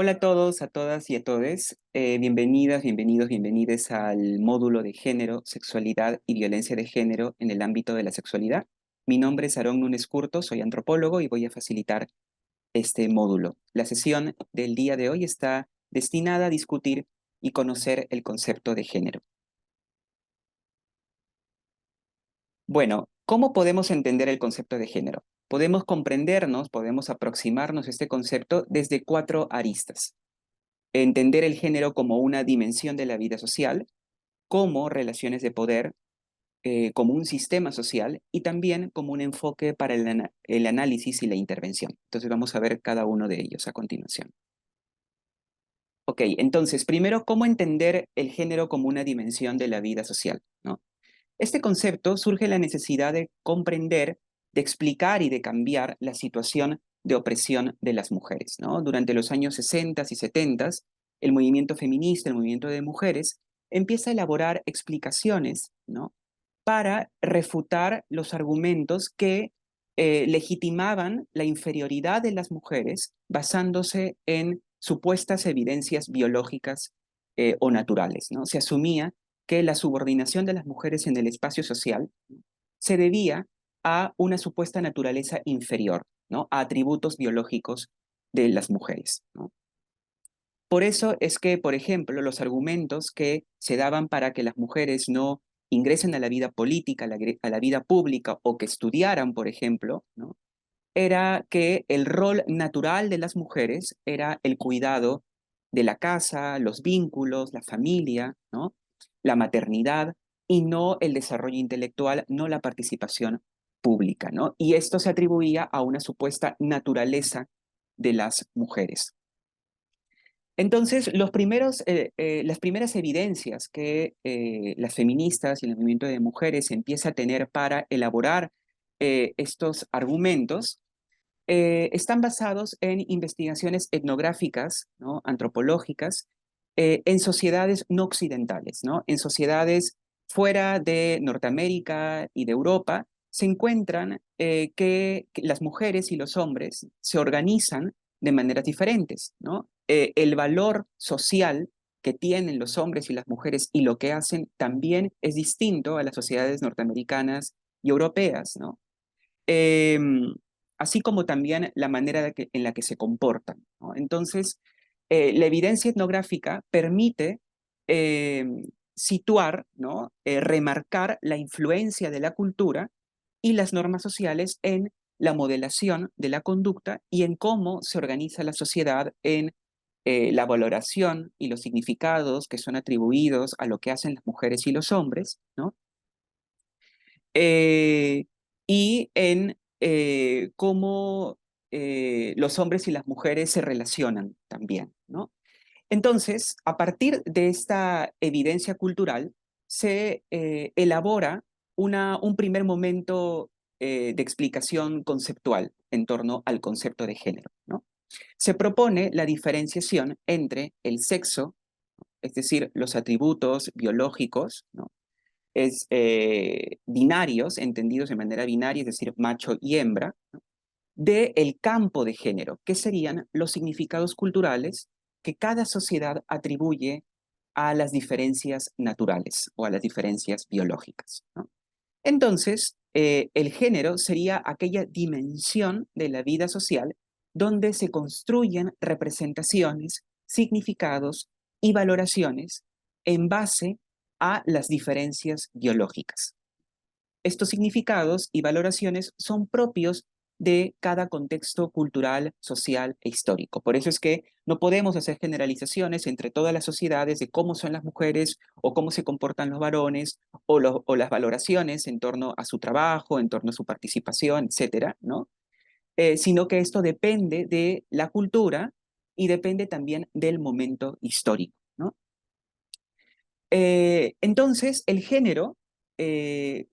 Hola a todos, a todas y a todes. Bienvenidas, bienvenidos, bienvenides al módulo de género, sexualidad y violencia de género en el ámbito de la sexualidad. Mi nombre es Aarón Núñez Curto, soy antropólogo y voy a facilitar este módulo. La sesión del día de hoy está destinada a discutir y conocer el concepto de género. Bueno, ¿cómo podemos entender el concepto de género? Podemos comprendernos, podemos aproximarnos a este concepto desde cuatro aristas. Entender el género como una dimensión de la vida social, como relaciones de poder, como un sistema social y también como un enfoque para el análisis y la intervención. Entonces vamos a ver cada uno de ellos a continuación. Ok, entonces primero, ¿cómo entender el género como una dimensión de la vida social? ¿No? Este concepto surge la necesidad de comprender, de explicar y de cambiar la situación de opresión de las mujeres, ¿no? Durante los años 60 y 70, el movimiento feminista, el movimiento de mujeres, empieza a elaborar explicaciones, ¿no? Para refutar los argumentos que legitimaban la inferioridad de las mujeres basándose en supuestas evidencias biológicas o naturales, ¿no? Se asumía que la subordinación de las mujeres en el espacio social se debía a una supuesta naturaleza inferior, ¿no? A atributos biológicos de las mujeres, ¿no? Por eso es que, por ejemplo, los argumentos que se daban para que las mujeres no ingresen a la vida política, a la vida pública o que estudiaran, por ejemplo, ¿no? Era que el rol natural de las mujeres era el cuidado de la casa, los vínculos, la familia, ¿no? La maternidad y no el desarrollo intelectual, no la participación pública, ¿no? Y esto se atribuía a una supuesta naturaleza de las mujeres. Entonces, las primeras evidencias que las feministas y el movimiento de mujeres empieza a tener para elaborar estos argumentos están basados en investigaciones etnográficas, ¿no? Antropológicas, en sociedades no occidentales, ¿no? En sociedades fuera de Norteamérica y de Europa, se encuentran que las mujeres y los hombres se organizan de maneras diferentes, ¿no? El valor social que tienen los hombres y las mujeres y lo que hacen también es distinto a las sociedades norteamericanas y europeas, ¿no? Eh, Así como también la manera en la que se comportan, ¿no? Entonces, la evidencia etnográfica permite eh, situar, ¿no? Remarcar la influencia de la cultura y las normas sociales en la modelación de la conducta y en cómo se organiza la sociedad en la valoración y los significados que son atribuidos a lo que hacen las mujeres y los hombres, ¿no? Eh, y en cómo los hombres y las mujeres se relacionan también, ¿no? Entonces, a partir de esta evidencia cultural, se elabora un primer momento de explicación conceptual en torno al concepto de género, ¿no? Se propone la diferenciación entre el sexo, es decir, los atributos biológicos, ¿no? Binarios, entendidos de manera binaria, es decir, macho y hembra, ¿no? Del campo de género, que serían los significados culturales que cada sociedad atribuye a las diferencias naturales o a las diferencias biológicas, ¿no? Entonces, el género sería aquella dimensión de la vida social donde se construyen representaciones, significados y valoraciones en base a las diferencias biológicas. Estos significados y valoraciones son propios de cada contexto cultural, social e histórico. Por eso es que no podemos hacer generalizaciones entre todas las sociedades de cómo son las mujeres o cómo se comportan los varones o las valoraciones en torno a su trabajo, en torno a su participación, etcétera, ¿no? Sino que esto depende de la cultura y depende también del momento histórico, ¿no? Entonces, el género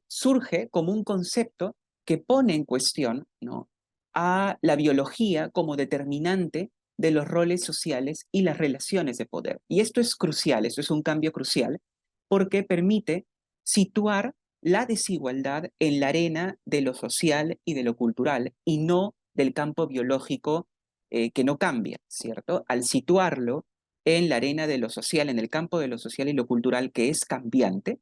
surge como un concepto que pone en cuestión, ¿no? A la biología como determinante de los roles sociales y las relaciones de poder. Y esto es crucial, esto es un cambio crucial, porque permite situar la desigualdad en la arena de lo social y de lo cultural, y no del campo biológico que no cambia, ¿cierto? Al situarlo en la arena de lo social, en el campo de lo social y lo cultural, que es cambiante,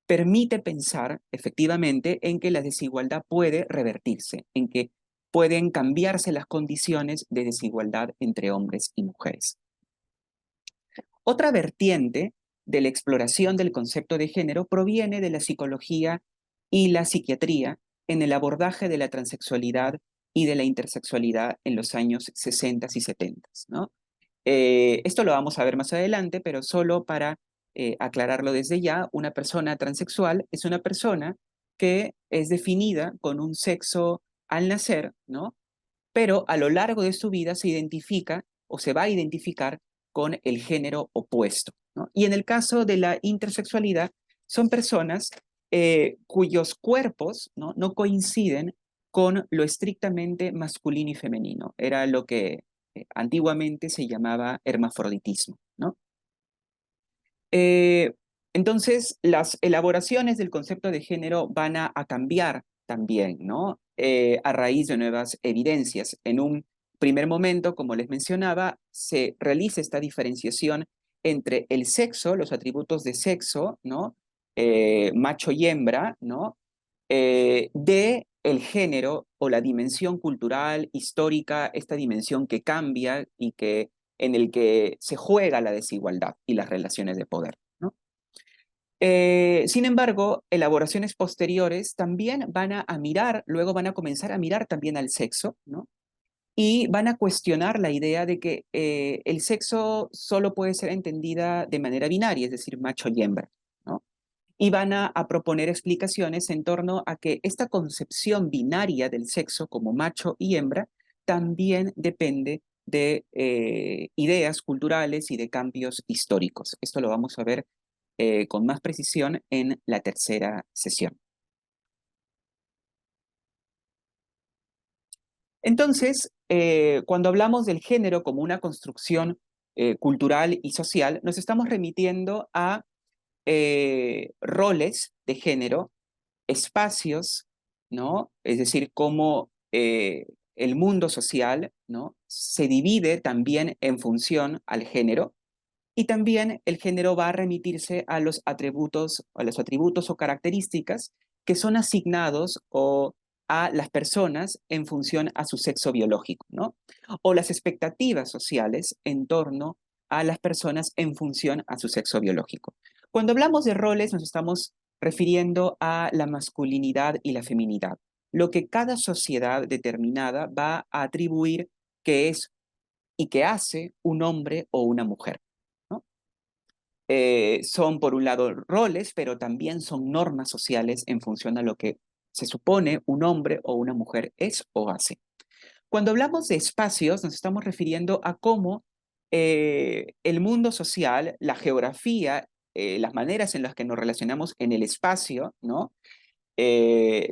permite pensar efectivamente en que la desigualdad puede revertirse, en que pueden cambiarse las condiciones de desigualdad entre hombres y mujeres. Otra vertiente de la exploración del concepto de género proviene de la psicología y la psiquiatría en el abordaje de la transexualidad y de la intersexualidad en los años 60 y 70, ¿no? Esto lo vamos a ver más adelante, pero solo para aclararlo desde ya, una persona transexual es una persona que es definida con un sexo al nacer, ¿no? Pero a lo largo de su vida se identifica o se va a identificar con el género opuesto, ¿no? Y en el caso de la intersexualidad, son personas cuyos cuerpos, ¿no? No coinciden con lo estrictamente masculino y femenino. Era lo que antiguamente se llamaba hermafroditismo, ¿no? Eh, entonces, las elaboraciones del concepto de género van a cambiar también, ¿no? A raíz de nuevas evidencias. En un primer momento, como les mencionaba, se realiza esta diferenciación entre el sexo, los atributos de sexo, ¿no? Macho y hembra, ¿no? De el género o la dimensión cultural, histórica, esta dimensión que cambia y que en el que se juega la desigualdad y las relaciones de poder, ¿no? Sin embargo, elaboraciones posteriores también van a mirar, luego van a comenzar a mirar también al sexo, ¿no? Y van a cuestionar la idea de que el sexo solo puede ser entendida de manera binaria, es decir, macho y hembra, ¿no? Y van a proponer explicaciones en torno a que esta concepción binaria del sexo como macho y hembra también depende de ideas culturales y de cambios históricos. Esto lo vamos a ver con más precisión en la tercera sesión. Entonces, cuando hablamos del género como una construcción cultural y social, nos estamos remitiendo a roles de género, espacios, ¿no? Es decir, cómo el mundo social, ¿no? Se divide también en función al género, y también el género va a remitirse a los atributos o características que son asignados o a las personas en función a su sexo biológico, ¿no? O las expectativas sociales en torno a las personas en función a su sexo biológico. Cuando hablamos de roles nos estamos refiriendo a la masculinidad y la feminidad, lo que cada sociedad determinada va a atribuir que es y que hace un hombre o una mujer, ¿no? Son por un lado roles, pero también son normas sociales en función a lo que se supone un hombre o una mujer es o hace. Cuando hablamos de espacios, nos estamos refiriendo a cómo el mundo social, la geografía, las maneras en las que nos relacionamos en el espacio, ¿no?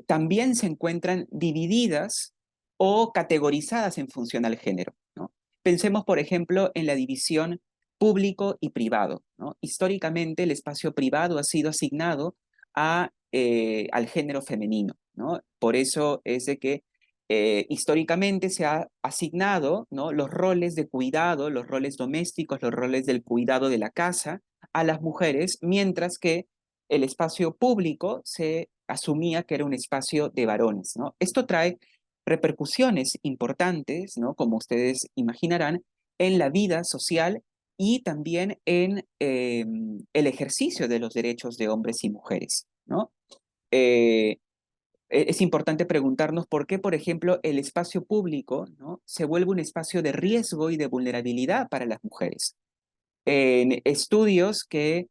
También se encuentran divididas o categorizadas en función al género, ¿no? Pensemos, por ejemplo, en la división público y privado, ¿no? Históricamente, el espacio privado ha sido asignado al género femenino, ¿no? Por eso es de que históricamente se ha asignado, ¿no? Los roles de cuidado, los roles domésticos, los roles del cuidado de la casa a las mujeres, mientras que el espacio público se asumía que era un espacio de varones, ¿no? Esto trae repercusiones importantes, ¿no? Como ustedes imaginarán, en la vida social y también en el ejercicio de los derechos de hombres y mujeres, ¿no? Eh, es importante preguntarnos por qué, por ejemplo, el espacio público, ¿no? Se vuelve un espacio de riesgo y de vulnerabilidad para las mujeres. En estudios que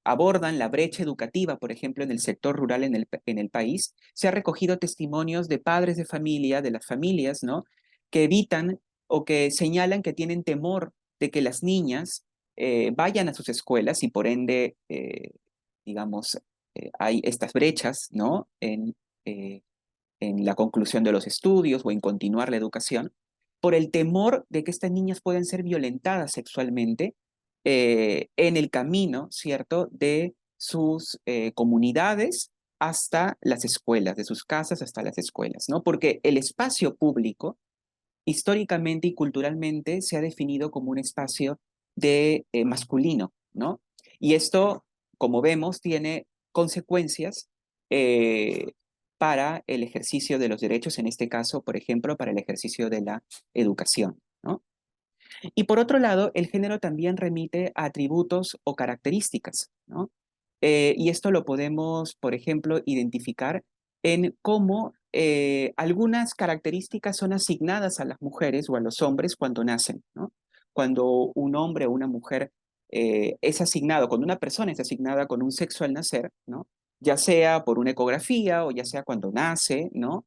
abordan la brecha educativa, por ejemplo, en el sector rural en el país, se ha recogido testimonios de padres de familia, de las familias, ¿no? Que evitan o que señalan que tienen temor de que las niñas vayan a sus escuelas y por ende, digamos, hay estas brechas, ¿no? Eh, en la conclusión de los estudios o en continuar la educación, por el temor de que estas niñas pueden ser violentadas sexualmente en el camino, ¿cierto?, de sus comunidades hasta las escuelas, de sus casas hasta las escuelas, ¿no? Porque el espacio público históricamente y culturalmente se ha definido como un espacio de masculino, ¿no? Y esto, como vemos, tiene consecuencias eh, para el ejercicio de los derechos, en este caso, por ejemplo, para el ejercicio de la educación, ¿no? Y por otro lado, el género también remite a atributos o características, ¿no? Y esto lo podemos, por ejemplo, identificar en cómo algunas características son asignadas a las mujeres o a los hombres cuando nacen, ¿no? Cuando un hombre o una mujer es asignado, cuando una persona es asignada con un sexo al nacer, ¿no? Ya sea por una ecografía o ya sea cuando nace, ¿no?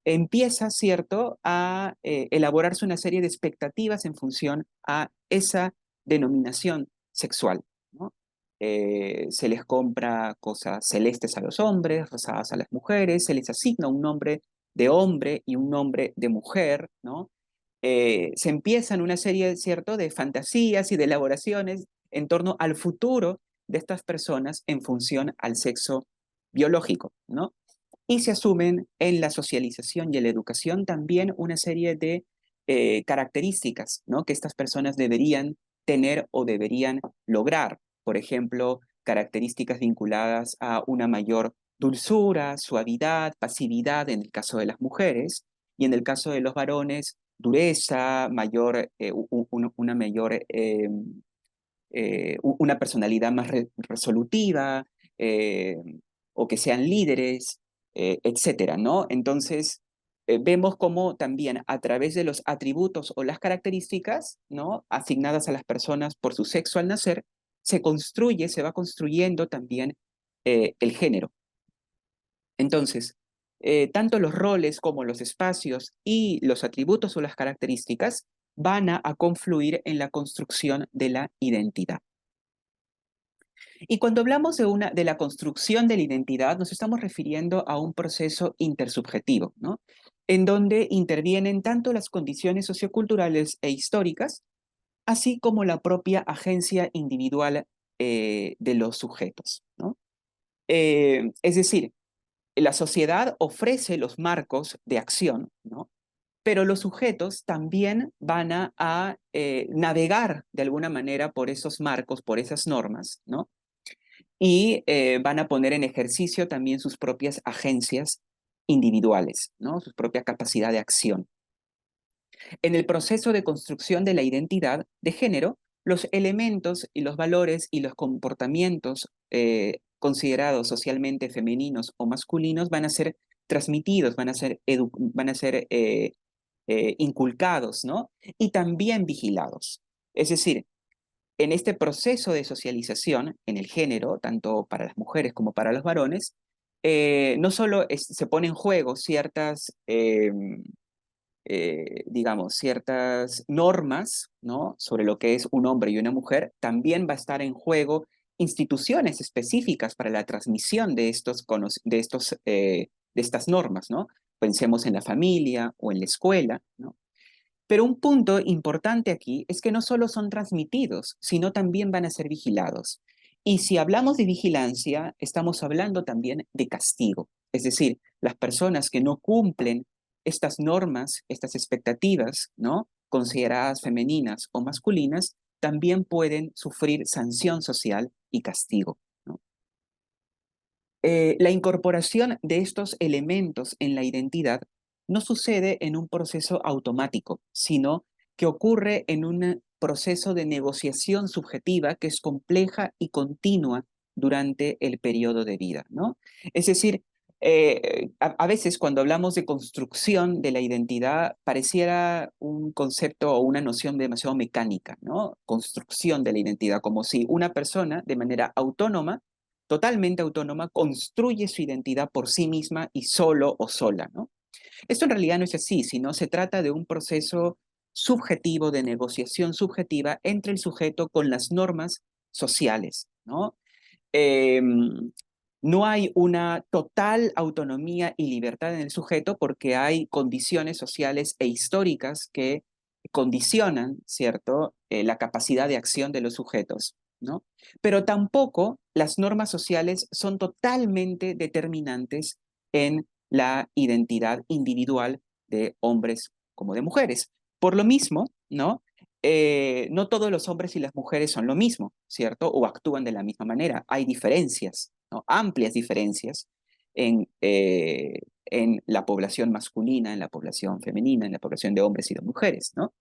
Empieza, ¿cierto?, a elaborarse una serie de expectativas en función a esa denominación sexual, ¿no? Se les compra cosas celestes a los hombres, rosadas a las mujeres, se les asigna un nombre de hombre y un nombre de mujer, ¿no? Se empiezan una serie, ¿cierto?, de fantasías y de elaboraciones en torno al futuro de estas personas en función al sexo biológico, ¿no? Y se asumen en la socialización y en la educación también una serie de características, ¿no?, que estas personas deberían tener o deberían lograr. Por ejemplo, características vinculadas a una mayor dulzura, suavidad, pasividad en el caso de las mujeres, y en el caso de los varones, dureza, mayor, una mayor, una personalidad más resolutiva, eh, o que sean líderes, etcétera, ¿no? Entonces, vemos cómo también a través de los atributos o las características, ¿no?, asignadas a las personas por su sexo al nacer, se va construyendo también el género. Entonces, tanto los roles como los espacios y los atributos o las características van a confluir en la construcción de la identidad. Y cuando hablamos de la construcción de la identidad, nos estamos refiriendo a un proceso intersubjetivo, ¿no?, en donde intervienen tanto las condiciones socioculturales e históricas, así como la propia agencia individual de los sujetos, ¿no? Es decir, la sociedad ofrece los marcos de acción, ¿no?, pero los sujetos también van a navegar de alguna manera por esos marcos, por esas normas, ¿no? Y van a poner en ejercicio también sus propias agencias individuales, ¿no?, su propia capacidad de acción. En el proceso de construcción de la identidad de género, los elementos y los valores y los comportamientos considerados socialmente femeninos o masculinos van a ser transmitidos, van a ser inculcados, ¿no? Y también vigilados. Es decir, en este proceso de socialización en el género, tanto para las mujeres como para los varones, no solo se ponen en juego ciertas, digamos, ciertas normas, ¿no?, sobre lo que es un hombre y una mujer, también va a estar en juego instituciones específicas para la transmisión de estas normas, ¿no? Pensemos en la familia o en la escuela, ¿no? Pero un punto importante aquí es que no solo son transmitidos, sino también van a ser vigilados. Y si hablamos de vigilancia, estamos hablando también de castigo. Es decir, las personas que no cumplen estas normas, estas expectativas, ¿no?, consideradas femeninas o masculinas, también pueden sufrir sanción social y castigo, ¿no? La incorporación de estos elementos en la identidad no sucede en un proceso automático, sino que ocurre en un proceso de negociación subjetiva que es compleja y continua durante el periodo de vida, ¿no? Es decir, a veces cuando hablamos de construcción de la identidad pareciera un concepto o una noción demasiado mecánica, ¿no? Construcción de la identidad, como si una persona de manera autónoma, totalmente autónoma, construye su identidad por sí misma y solo o sola, ¿no? Esto en realidad no es así, sino se trata de un proceso subjetivo, de negociación subjetiva entre el sujeto con las normas sociales, ¿no? No hay una total autonomía y libertad en el sujeto porque hay condiciones sociales e históricas que condicionan, ¿cierto?, la capacidad de acción de los sujetos, ¿no? Pero tampoco las normas sociales son totalmente determinantes en la identidad individual de hombres como de mujeres. Por lo mismo, ¿no? No todos los hombres y las mujeres son lo mismo, ¿cierto? O actúan de la misma manera. Hay diferencias, ¿no? Amplias diferencias en la población masculina, en la población femenina, en la población de hombres y de mujeres, ¿no?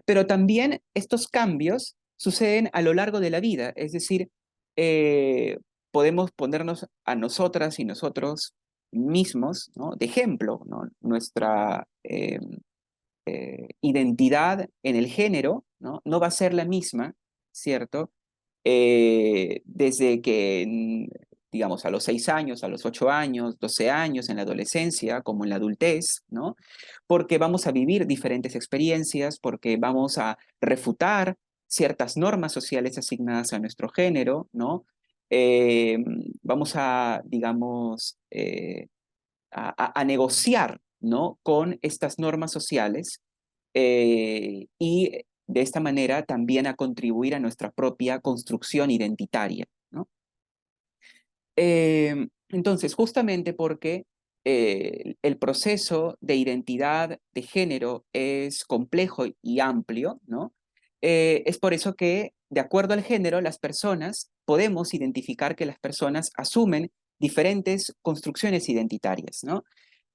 Pero también estos cambios suceden a lo largo de la vida, es decir, podemos ponernos a nosotras y nosotros mismos, ¿no? De ejemplo, ¿no? Nuestra identidad en el género, ¿no? No va a ser la misma, ¿cierto? Desde que, digamos, a los 6 años, a los 8 años, 12 años, en la adolescencia, como en la adultez, ¿no? Porque vamos a vivir diferentes experiencias, porque vamos a refutar ciertas normas sociales asignadas a nuestro género, ¿no? Eh, Vamos a, digamos, a negociar, ¿no? Con estas normas sociales y de esta manera también a contribuir a nuestra propia construcción identitaria, ¿no? Entonces, justamente porque el proceso de identidad de género es complejo y amplio, ¿no? Es por eso que, de acuerdo al género, las personas podemos identificar que las personas asumen diferentes construcciones identitarias, ¿no?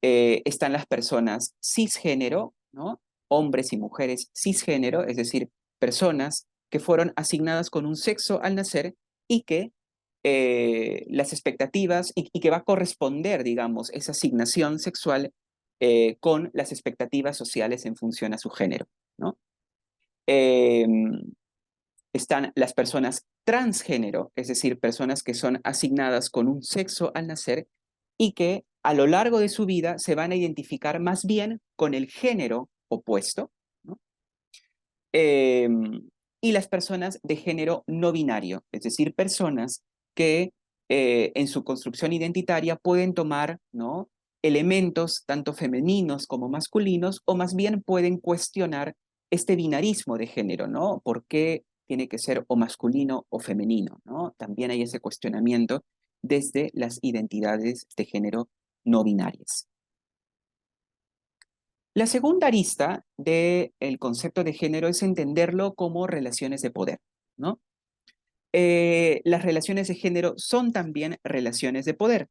Están las personas cisgénero, ¿no? Hombres y mujeres cisgénero, es decir, personas que fueron asignadas con un sexo al nacer y que las expectativas y que va a corresponder, digamos, esa asignación sexual con las expectativas sociales en función a su género, ¿no? Eh, Están las personas transgénero, es decir, personas que son asignadas con un sexo al nacer y que a lo largo de su vida se van a identificar más bien con el género opuesto, ¿no? Eh, y las personas de género no binario, es decir, personas que en su construcción identitaria pueden tomar, ¿no? Elementos tanto femeninos como masculinos, o más bien pueden cuestionar este binarismo de género, ¿no? ¿Por qué tiene que ser o masculino o femenino, ¿no? También hay ese cuestionamiento desde las identidades de género no binarias. La segunda arista del concepto de género es entenderlo como relaciones de poder, ¿no? Las relaciones de género son también relaciones de poder.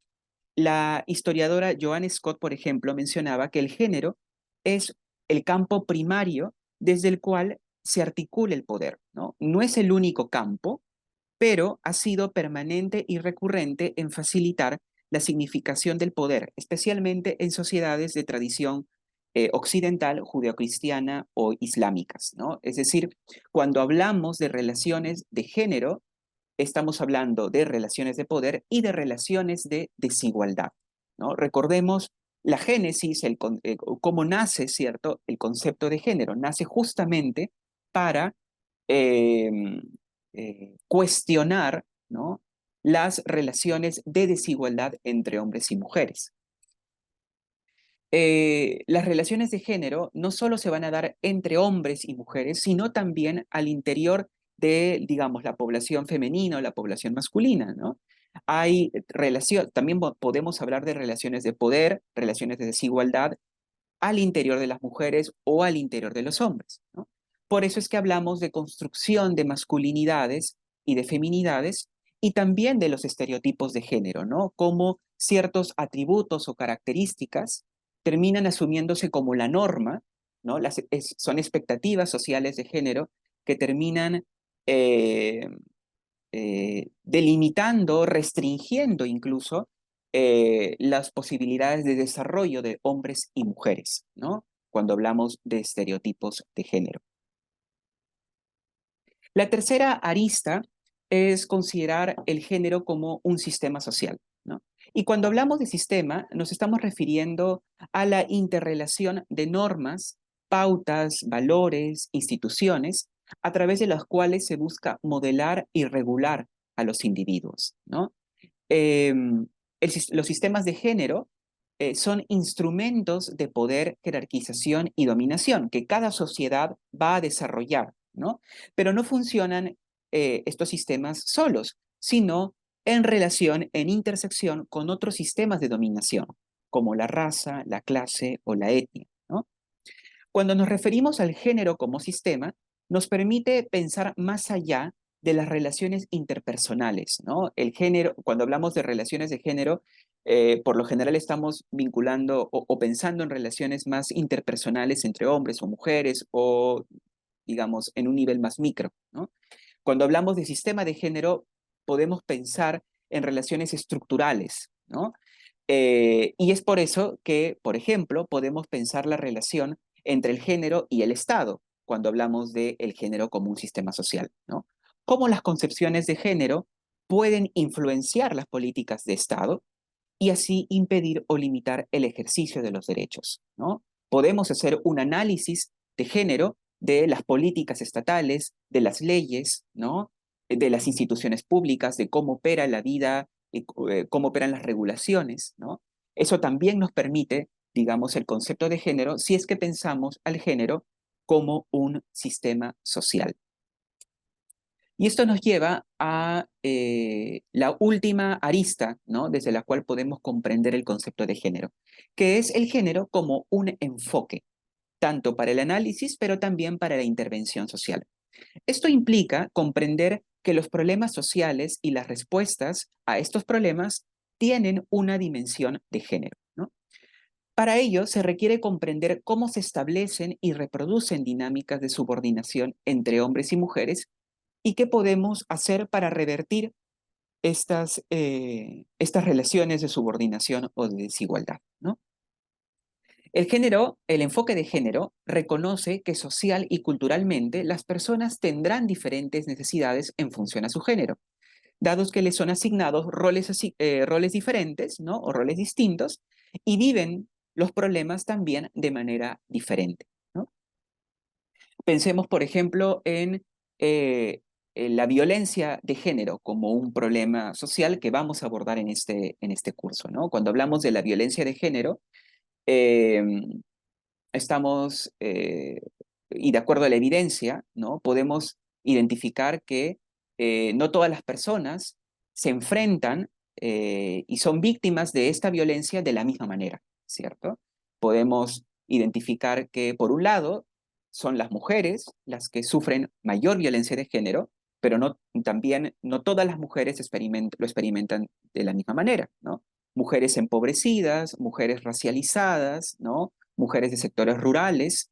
La historiadora Joanne Scott, por ejemplo, mencionaba que el género es el campo primario desde el cual se articula el poder, ¿no? No es el único campo, pero ha sido permanente y recurrente en facilitar la significación del poder, especialmente en sociedades de tradición occidental, judeocristiana o islámicas, ¿no? Es decir, cuando hablamos de relaciones de género, estamos hablando de relaciones de poder y de relaciones de desigualdad, ¿no? Recordemos la génesis, cómo nace, ¿cierto? El concepto de género nace justamente para eh, cuestionar, ¿no? Las relaciones de desigualdad entre hombres y mujeres. Las relaciones de género no solo se van a dar entre hombres y mujeres, sino también al interior de, digamos, la población femenina o la población masculina, ¿no? Hay relación, también podemos hablar de relaciones de poder, relaciones de desigualdad al interior de las mujeres o al interior de los hombres, ¿no? Por eso es que hablamos de construcción de masculinidades y de feminidades y también de los estereotipos de género, ¿no? Como ciertos atributos o características terminan asumiéndose como la norma, ¿no? Son expectativas sociales de género que terminan eh, delimitando, restringiendo incluso las posibilidades de desarrollo de hombres y mujeres, ¿no? Cuando hablamos de estereotipos de género. La tercera arista es considerar el género como un sistema social, ¿no? Y cuando hablamos de sistema, nos estamos refiriendo a la interrelación de normas, pautas, valores, instituciones, a través de las cuales se busca modelar y regular a los individuos, ¿no? Los sistemas de género son instrumentos de poder, jerarquización y dominación que cada sociedad va a desarrollar, ¿no? Pero no funcionan estos sistemas solos, sino en relación, en intersección con otros sistemas de dominación, como la raza, la clase o la etnia, ¿no? Cuando nos referimos al género como sistema, nos permite pensar más allá de las relaciones interpersonales, ¿no? El género, cuando hablamos de relaciones de género, por lo general estamos vinculando o pensando en relaciones más interpersonales entre hombres o mujeres o, digamos, en un nivel más micro, ¿no? Cuando hablamos de sistema de género, podemos pensar en relaciones estructurales, ¿no? Y es por eso que, por ejemplo, podemos pensar la relación entre el género y el Estado, cuando hablamos del género como un sistema social, ¿no? Cómo las concepciones de género pueden influenciar las políticas de Estado y así impedir o limitar el ejercicio de los derechos, ¿no? Podemos hacer un análisis de género de las políticas estatales, de las leyes, ¿no? De las instituciones públicas, de cómo opera la vida, y cómo operan las regulaciones, ¿no? Eso también nos permite, digamos, el concepto de género si es que pensamos al género como un sistema social. Y esto nos lleva a la última arista, ¿no? Desde la cual podemos comprender el concepto de género, que es el género como un enfoque, tanto para el análisis, pero también para la intervención social. Esto implica comprender que los problemas sociales y las respuestas a estos problemas tienen una dimensión de género, ¿no? Para ello, se requiere comprender cómo se establecen y reproducen dinámicas de subordinación entre hombres y mujeres y qué podemos hacer para revertir estas relaciones de subordinación o de desigualdad, ¿no? El enfoque de género reconoce que social y culturalmente las personas tendrán diferentes necesidades en función a su género, dados que les son asignados roles diferentes, ¿no? O roles distintos, y viven los problemas también de manera diferente, ¿no? Pensemos, por ejemplo, en la violencia de género como un problema social que vamos a abordar en este curso, ¿no? Cuando hablamos de la violencia de género, eh, estamos, y de acuerdo a la evidencia, ¿no? Podemos identificar que no todas las personas se enfrentan y son víctimas de esta violencia de la misma manera, ¿cierto? Podemos identificar que, por un lado, son las mujeres las que sufren mayor violencia de género, pero también no todas las mujeres lo experimentan de la misma manera, ¿no? Mujeres empobrecidas, mujeres racializadas, ¿no? Mujeres de sectores rurales,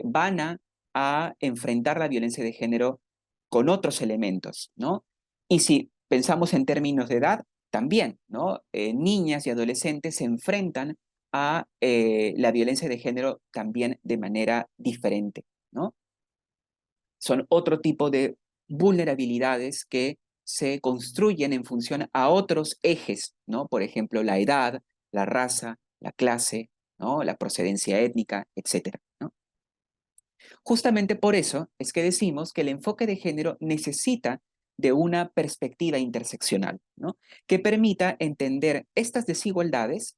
van a enfrentar la violencia de género con otros elementos, ¿no? Y si pensamos en términos de edad, también, ¿no? Niñas y adolescentes se enfrentan a la violencia de género también de manera diferente, ¿no? Son otro tipo de vulnerabilidades que se construyen en función a otros ejes, ¿no? Por ejemplo, la edad, la raza, la clase, ¿no? La procedencia étnica, etcétera, ¿no? Justamente por eso es que decimos que el enfoque de género necesita de una perspectiva interseccional, ¿no? Que permita entender estas desigualdades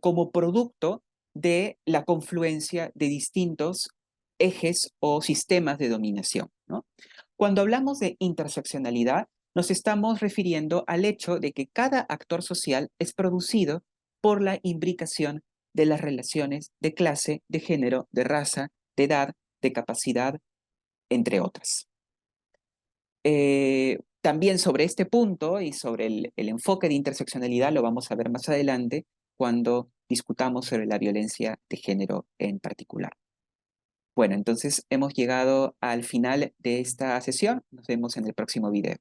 como producto de la confluencia de distintos ejes o sistemas de dominación, ¿no? Cuando hablamos de interseccionalidad, nos estamos refiriendo al hecho de que cada actor social es producido por la imbricación de las relaciones de clase, de género, de raza, de edad, de capacidad, entre otras. También sobre este punto y sobre el enfoque de interseccionalidad lo vamos a ver más adelante cuando discutamos sobre la violencia de género en particular. Bueno, entonces hemos llegado al final de esta sesión. Nos vemos en el próximo video.